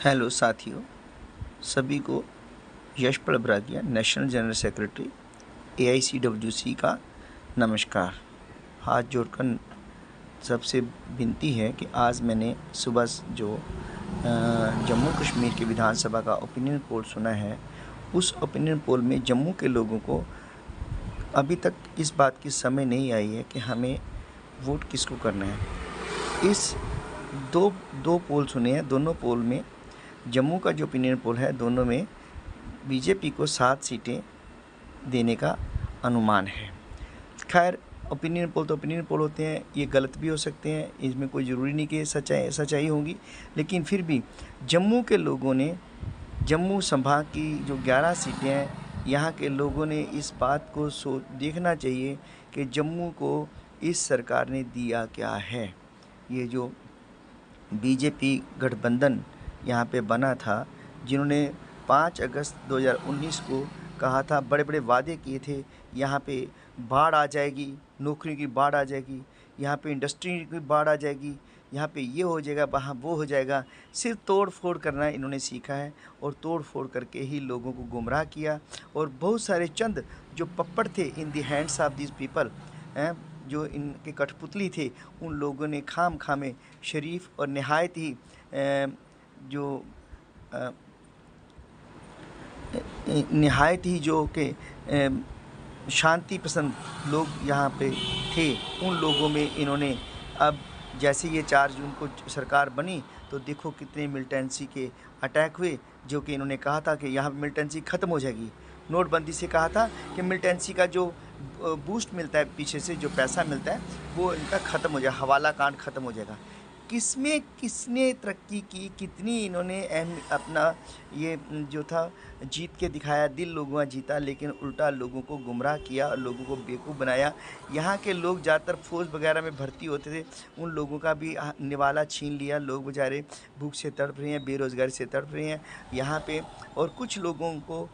Hello साथियों, सभी को Yashpal Baragia, national general secretary AICWC का नमस्कार। हाथ जोड़कर सबसे विनती है कि आज मैंने सुबह जो जम्मू कश्मीर के विधानसभा का ओपिनियन पोल सुना है, उस ओपिनियन पोल में जम्मू के लोगों को अभी तक इस बात की समझ नहीं आई है कि हमें वोट किसको करना है। इस दो पोल सुने हैं, दोनों पोल में जम्मू का जो ओपिनियन पोल है, दोनों में बीजेपी को 7 सीटें देने का अनुमान है। खैर, ओपिनियन पोल तो ओपिनियन पोल होते हैं, ये गलत भी हो सकते हैं, इसमें कोई ज़रूरी नहीं कि सच्चाई होगी। लेकिन फिर भी जम्मू के लोगों ने, जम्मू संभाग की जो 11 सीटें हैं, यहाँ के लोगों ने इस बात को देखना चाहिए कि जम्मू को इस सरकार ने दिया क्या है। ये जो बीजेपी गठबंधन यहाँ पे बना था, जिन्होंने 5 अगस्त 2019 को कहा था, बड़े बड़े वादे किए थे, यहाँ पे बाढ़ आ जाएगी, नौकरियों की बाढ़ आ जाएगी, यहाँ पे इंडस्ट्री की बाढ़ आ जाएगी, यहाँ पे ये हो जाएगा, वहाँ वो हो जाएगा। सिर्फ तोड़ फोड़ करना इन्होंने सीखा है और तोड़ फोड़ करके ही लोगों को गुमराह किया। और बहुत सारे चंद जो पप्पड़ थे in the hands of this people, जो इनके कठपुतली थे, उन लोगों ने खाम खामे शरीफ और नहायत ही जो के शांति पसंद लोग यहाँ पे थे, उन लोगों में इन्होंने अब जैसे ये 4 जून को सरकार बनी तो देखो कितने मिलिटेंसी के अटैक हुए, जो कि इन्होंने कहा था कि यहाँ मिलिटेंसी ख़त्म हो जाएगी। नोटबंदी से कहा था कि मिलिटेंसी का जो बूस्ट मिलता है, पीछे से जो पैसा मिलता है, वो इनका ख़त्म हो जाएगा, हवाला कांड ख़त्म हो जाएगा। किसने तरक्की की, कितनी इन्होंने अपना ये जो था जीत के दिखाया, दिल लोगों का जीता, लेकिन उल्टा लोगों को गुमराह किया और लोगों को बेवकूफ़ बनाया। यहाँ के लोग ज़्यादातर फौज वगैरह में भर्ती होते थे, उन लोगों का भी निवाला छीन लिया। लोग बेचारे भूख से तड़प रहे हैं, बेरोज़गारी से तड़प रहे हैं यहाँ पे। और कुछ लोगों को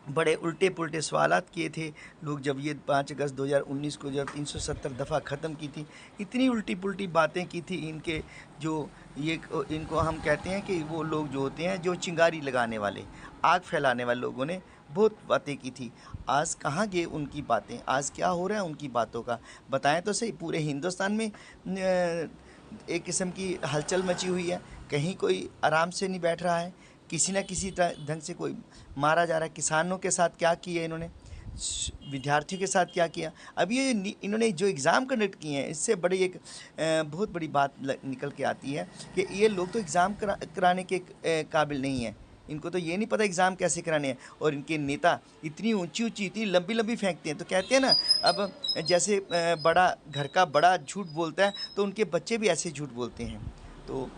बड़े उल्टे पुल्टे सवालात किए थे लोग, जब ये 5 अगस्त 2019 को जब 370 दफ़ा ख़त्म की थी, इतनी उल्टी पुल्टी बातें की थी इनके, जो ये इनको हम कहते हैं कि वो लोग जो होते हैं जो चिंगारी लगाने वाले, आग फैलाने वाले लोगों ने बहुत बातें की थी। आज कहाँ गए उनकी बातें? आज क्या हो रहा है उनकी बातों का? बताएं तो सही। पूरे हिंदुस्तान में एक किस्म की हलचल मची हुई है, कहीं कोई आराम से नहीं बैठ रहा है, किसी न किसी ढंग से कोई मारा जा रहा है। किसानों के साथ क्या किया इन्होंने, विद्यार्थियों के साथ क्या किया। अब ये इन्होंने जो एग्ज़ाम कंडक्ट किए हैं, इससे बड़ी एक बहुत बड़ी बात निकल के आती है कि ये लोग तो एग्ज़ाम कराने के काबिल नहीं हैं। इनको तो ये नहीं पता एग्ज़ाम कैसे कराने हैं। और इनके नेता इतनी ऊंची ऊंची, इतनी लंबी लंबी फेंकते हैं। तो कहते हैं ना, अब जैसे बड़ा घर का बड़ा झूठ बोलता है, तो उनके बच्चे भी ऐसे झूठ बोलते हैं। तो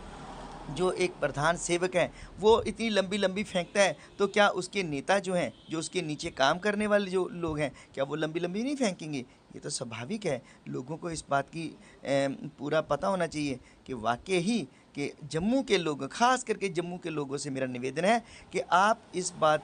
जो एक प्रधान सेवक है, वो इतनी लंबी लंबी फेंकता है, तो क्या उसके नेता जो हैं, जो उसके नीचे काम करने वाले जो लोग हैं, क्या वो लंबी लंबी नहीं फेंकेंगे? ये तो स्वाभाविक है। लोगों को इस बात की पूरा पता होना चाहिए कि वाकई ही कि जम्मू के लोग, ख़ास करके जम्मू के लोगों से मेरा निवेदन है कि आप इस बात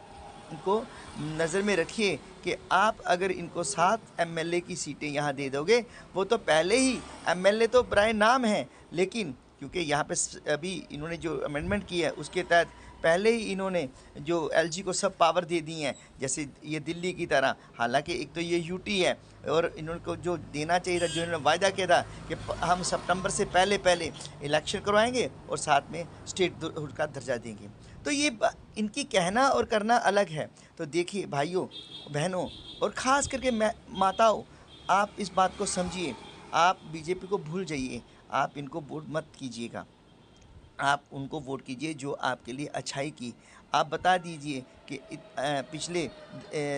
को नज़र में रखिए कि आप अगर इनको 7 MLA की सीटें यहाँ दे दोगे, वो तो पहले ही MLA तो बराए नाम हैं, लेकिन क्योंकि यहाँ पे अभी इन्होंने जो अमेंडमेंट किया है, उसके तहत पहले ही इन्होंने जो LG को सब पावर दे दी हैं, जैसे ये दिल्ली की तरह। हालांकि एक तो ये यूटी है, और इन्होंने को जो देना चाहिए था, जो इन्होंने वायदा किया था कि हम सितंबर से पहले पहले इलेक्शन करवाएंगे और साथ में स्टेट का दर्जा देंगे। तो ये इनकी कहना और करना अलग है। तो देखिए भाइयों बहनों, और ख़ास करके माताओं, आप इस बात को समझिए। आप बीजेपी को भूल जाइए, आप इनको वोट मत कीजिएगा। आप उनको वोट कीजिए जो आपके लिए अच्छाई की। आप बता दीजिए कि पिछले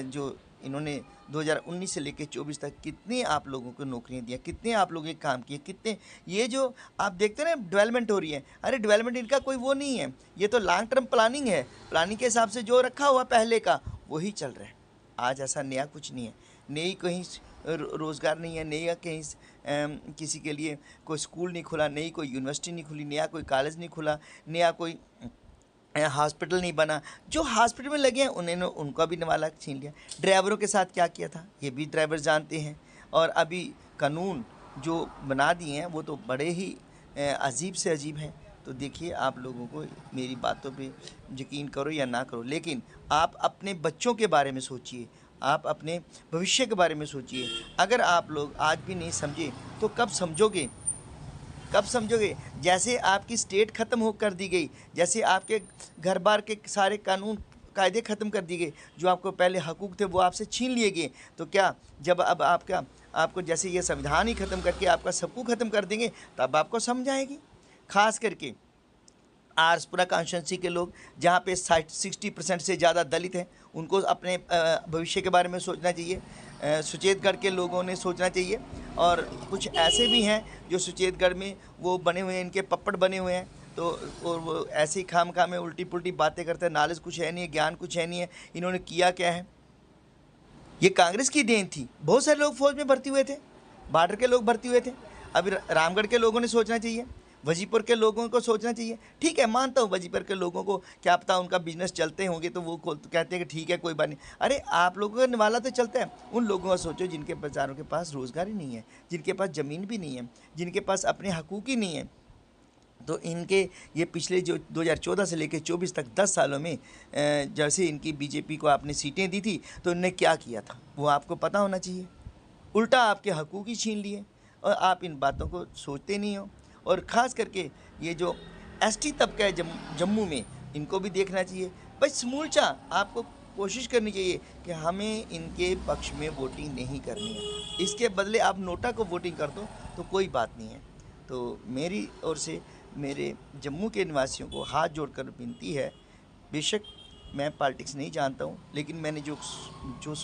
जो इन्होंने 2019 से लेकर 24 तक कितने आप लोगों को नौकरियां दिया, कितने आप लोगों ने काम किए, कितने ये जो आप देखते हैं ना डेवलपमेंट हो रही है। अरे डेवलपमेंट इनका कोई वो नहीं है, ये तो लॉन्ग टर्म प्लानिंग है। प्लानिंग के हिसाब से जो रखा हुआ पहले का वही चल रहा है। आज ऐसा नया कुछ नहीं है, नई कहीं रोज़गार नहीं है, नया कहीं किसी के लिए कोई स्कूल नहीं खुला, नई कोई यूनिवर्सिटी नहीं खुली, नया कोई कॉलेज नहीं खुला, नया कोई हॉस्पिटल नहीं बना। जो हॉस्पिटल में लगे हैं उन्होंने उनका भी निवाला छीन लिया। ड्राइवरों के साथ क्या किया था ये भी ड्राइवर जानते हैं। और अभी कानून जो बना दिए हैं वो तो बड़े ही अजीब से अजीब हैं। तो देखिए आप लोगों को मेरी बातों पे यकीन करो या ना करो, लेकिन आप अपने बच्चों के बारे में सोचिए, आप अपने भविष्य के बारे में सोचिए। अगर आप लोग आज भी नहीं समझे तो कब समझोगे? कब समझोगे? जैसे आपकी स्टेट ख़त्म हो कर दी गई, जैसे आपके घर बार के सारे कानून कायदे ख़त्म कर दिए गए, जो आपको पहले हकूक़ थे वो आपसे छीन लिए गए, तो क्या जब अब आपको जैसे ये संविधान ही ख़त्म करके आपका सब कुछ ख़त्म कर देंगे, तब आपको समझ आएगी। ख़ास करके आरसपुरा कॉन्स्टिट्यूंसी के लोग, जहाँ पे 60% से ज़्यादा दलित हैं, उनको अपने भविष्य के बारे में सोचना चाहिए। सुचेतगढ़ के लोगों ने सोचना चाहिए, और कुछ ऐसे भी हैं जो सुचेतगढ़ में वो बने हुए हैं, इनके पप्पड़ बने हुए हैं, तो और वो ऐसे ही खामखा में उल्टी पुल्टी बातें करते हैं। नॉलेज कुछ है नहीं है, ज्ञान कुछ है नहीं है। इन्होंने किया क्या है? ये कांग्रेस की देन थी। बहुत सारे लोग फौज में भर्ती हुए थे, बॉर्डर के लोग भर्ती हुए थे। अभी रामगढ़ के लोगों ने सोचना चाहिए, वजीपुर के लोगों को सोचना चाहिए। ठीक है, मानता हूँ वजीपुर के लोगों को क्या पता उनका बिजनेस चलते होंगे तो वो कहते हैं कि ठीक है कोई बात नहीं। अरे आप लोगों का वाला तो चलता है, उन लोगों का सोचो जिनके बेचारों के पास रोज़गार ही नहीं है, जिनके पास ज़मीन भी नहीं है, जिनके पास अपने हकूक़ ही नहीं है। तो इनके ये पिछले जो 2014 से लेकर 24 तक 10 सालों में जैसे इनकी बीजेपी को आपने सीटें दी थी, तो इनने क्या किया था वो आपको पता होना चाहिए। उल्टा आपके हकूक़ ही छीन लिए, और आप इन बातों को सोचते नहीं हो। और ख़ास करके ये जो एसटी तबका है जम्मू में, इनको भी देखना चाहिए। बस समूलचा आपको कोशिश करनी चाहिए कि हमें इनके पक्ष में वोटिंग नहीं करनी है, इसके बदले आप नोटा को वोटिंग कर दो तो कोई बात नहीं है। तो मेरी ओर से मेरे जम्मू के निवासियों को हाथ जोड़कर विनती है, बेशक मैं पॉलिटिक्स नहीं जानता हूँ, लेकिन मैंने जो